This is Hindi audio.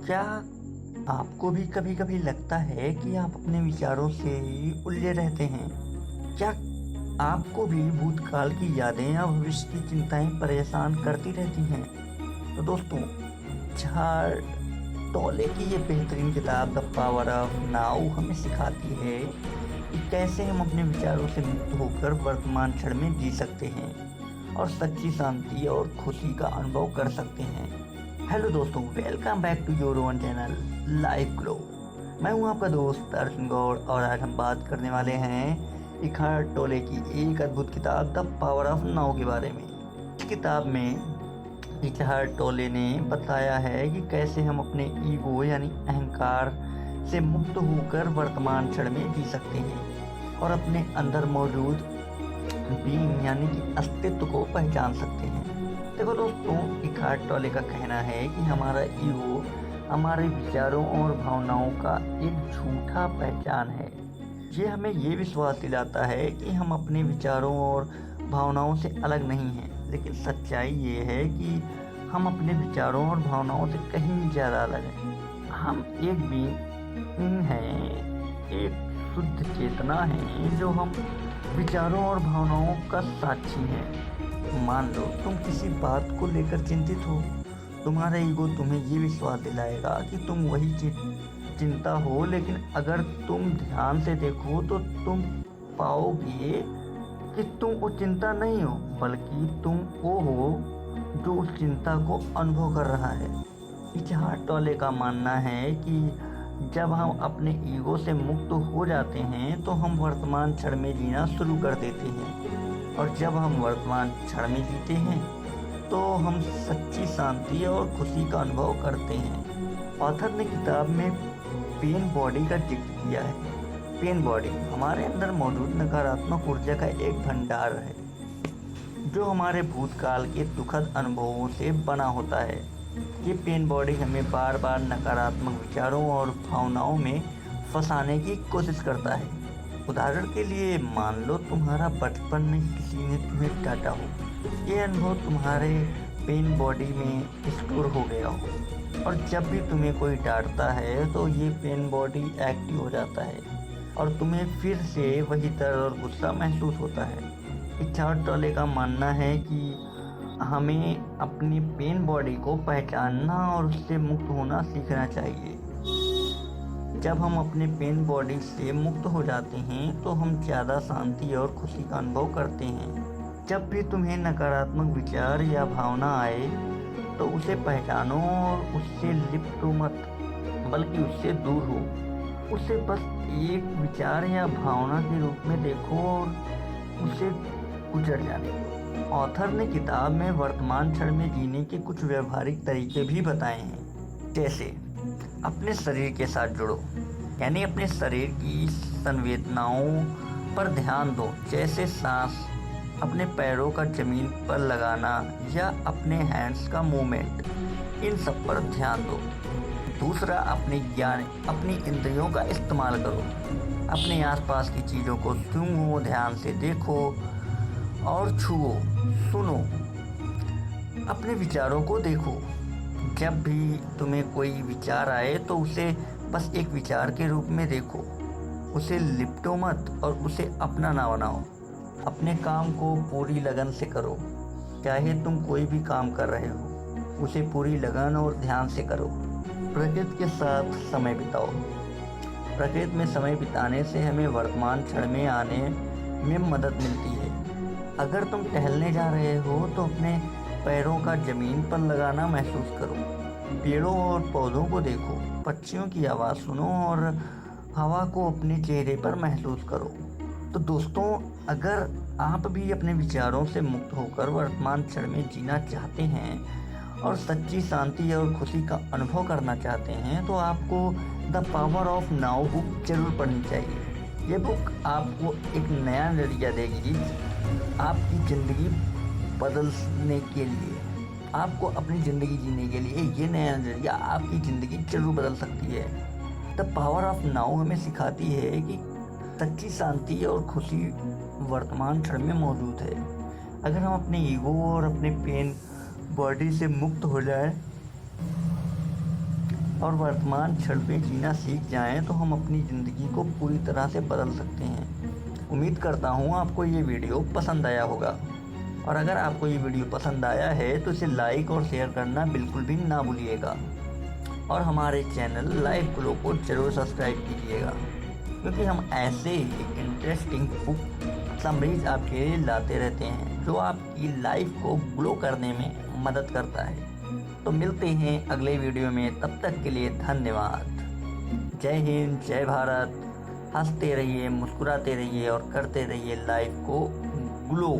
क्या आपको भी कभी कभी लगता है कि आप अपने विचारों से ही उलझे रहते हैं? क्या आपको भी भूतकाल की यादें या भविष्य की चिंताएं परेशान करती रहती हैं? तो दोस्तों, झाड़ टोले की ये बेहतरीन किताब द पावर ऑफ नाउ हमें सिखाती है कि कैसे हम अपने विचारों से मुक्त होकर वर्तमान क्षण में जी सकते हैं और सच्ची शांति और खुशी का अनुभव कर सकते हैं। हेलो दोस्तों, welcome back to your own channel life glow. मैं हूं आपका दोस्त अर्जुन गौड़ और आज हम बात करने वाले हैं इकहार्ट टोले की एक अद्भुत किताब द पावर ऑफ नाउ के बारे में। इस किताब में इकहार्ट टोले ने बताया है कि कैसे हम अपने ईगो यानी अहंकार से मुक्त होकर वर्तमान क्षण में जी सकते हैं और अपने अंदर मौजूद बीइंग यानी कि अस्तित्व को पहचान सकते हैं। देखो दोस्तों, इकहार्ट टोले का कहना है कि हमारा ईगो हमारे विचारों और भावनाओं का एक झूठा पहचान है। ये हमें ये विश्वास दिलाता है कि हम अपने विचारों और भावनाओं से अलग नहीं हैं, लेकिन सच्चाई ये है कि हम अपने विचारों और भावनाओं से कहीं ज़्यादा अलग हैं। हम एक बीइंग हैं, एक शुद्ध चेतना है जो हम विचारों और भावनाओं का साक्षी है। मान लो तुम किसी बात को लेकर चिंतित हो, तुम्हारा ईगो तुम्हें ये विश्वास दिलाएगा कि तुम वही चिंता हो, लेकिन अगर तुम ध्यान से देखो तो तुम पाओगे कि तुम वो चिंता नहीं हो, बल्कि तुम वो हो जो उस चिंता को अनुभव कर रहा है। इकहार्ट टोले का मानना है कि जब हम अपने ईगो से मुक्त हो जाते हैं तो हम वर्तमान क्षण में जीना शुरू कर देते हैं, और जब हम वर्तमान क्षण में जीते हैं तो हम सच्ची शांति और खुशी का अनुभव करते हैं। ऑथर ने किताब में पेन बॉडी का जिक्र किया है। पेन बॉडी हमारे अंदर मौजूद नकारात्मक ऊर्जा का एक भंडार है जो हमारे भूतकाल के दुखद अनुभवों से बना होता है। ये पेन बॉडी हमें बार बार नकारात्मक विचारों और भावनाओं में फंसाने की कोशिश करता है। उदाहरण के लिए, मान लो तुम्हारा बचपन में किसी ने तुम्हें डांटा हो। ये अनुभव तुम्हारे पेन बॉडी में स्टोर हो गया हो, और जब भी तुम्हें कोई डांटता है तो ये पेन बॉडी एक्टिव हो जाता है और तुम्हें फिर से वही दर्द और गुस्सा महसूस होता है। इकहार्ट टोले का मानना है कि हमें अपनी पेन बॉडी को पहचानना और उससे मुक्त होना सीखना चाहिए। जब हम अपने पेन बॉडी से मुक्त हो जाते हैं तो हम ज़्यादा शांति और खुशी का अनुभव करते हैं। जब भी तुम्हें नकारात्मक विचार या भावना आए तो उसे पहचानो और उससे लिपटो मत, बल्कि उससे दूर हो। उसे बस एक विचार या भावना के रूप में देखो और उसे गुजर जाने दो। ऑथर ने किताब में वर्तमान क्षण में जीने के कुछ व्यवहारिक तरीके भी बताए हैं, जैसे अपने शरीर के साथ जुड़ो, यानी अपने शरीर की संवेदनाओं पर ध्यान दो, जैसे सांस, अपने पैरों का जमीन पर लगाना या अपने हैंड्स का मूवमेंट, इन सब पर ध्यान दो। दूसरा, अपने ज्ञान, अपनी इंद्रियों का इस्तेमाल करो। अपने आसपास की चीज़ों को सूंघो, ध्यान से देखो और छुओ, सुनो। अपने विचारों को देखो। जब भी तुम्हें कोई विचार आए तो उसे बस एक विचार के रूप में देखो, उसे लिपटो मत और उसे अपना ना बनाओ। अपने काम को पूरी लगन से करो, चाहे तुम कोई भी काम कर रहे हो, उसे पूरी लगन और ध्यान से करो। प्रकृति के साथ समय बिताओ। प्रकृति में समय बिताने से हमें वर्तमान क्षण में आने में मदद मिलती है। अगर तुम टहलने जा रहे हो तो अपने पैरों का जमीन पर लगाना महसूस करो। पेड़ों और पौधों को देखो, पक्षियों की आवाज़ सुनो और हवा को अपने चेहरे पर महसूस करो। तो दोस्तों, अगर आप भी अपने विचारों से मुक्त होकर वर्तमान क्षण में जीना चाहते हैं और सच्ची शांति और खुशी का अनुभव करना चाहते हैं तो आपको the power of now book जरूर पढ़नी चाहिए। ये बुक आपको एक नया नज़रिया देगी आपकी ज़िंदगी बदलने के लिए। आपको अपनी ज़िंदगी जीने के लिए ये नया नज़रिया आपकी ज़िंदगी जरूर बदल सकती है। द पावर ऑफ नाउ हमें सिखाती है कि सच्ची शांति और खुशी वर्तमान क्षण में मौजूद है। अगर हम अपने ईगो और अपने पेन बॉडी से मुक्त हो जाए और वर्तमान क्षण पे जीना सीख जाएं तो हम अपनी ज़िंदगी को पूरी तरह से बदल सकते हैं। उम्मीद करता हूँ आपको ये वीडियो पसंद आया होगा, और अगर आपको ये वीडियो पसंद आया है तो इसे लाइक और शेयर करना बिल्कुल भी ना भूलिएगा, और हमारे चैनल लाइव ग्लो को ज़रूर सब्सक्राइब कीजिएगा, क्योंकि हम ऐसे ही इंटरेस्टिंग बुक समरीज आपके लिए लाते रहते हैं जो आपकी लाइफ को ग्लो करने में मदद करता है। तो मिलते हैं अगले वीडियो में, तब तक के लिए धन्यवाद। जय हिंद, जय भारत। हंसते रहिए, मुस्कुराते रहिए और करते रहिए लाइफ को ग्लो।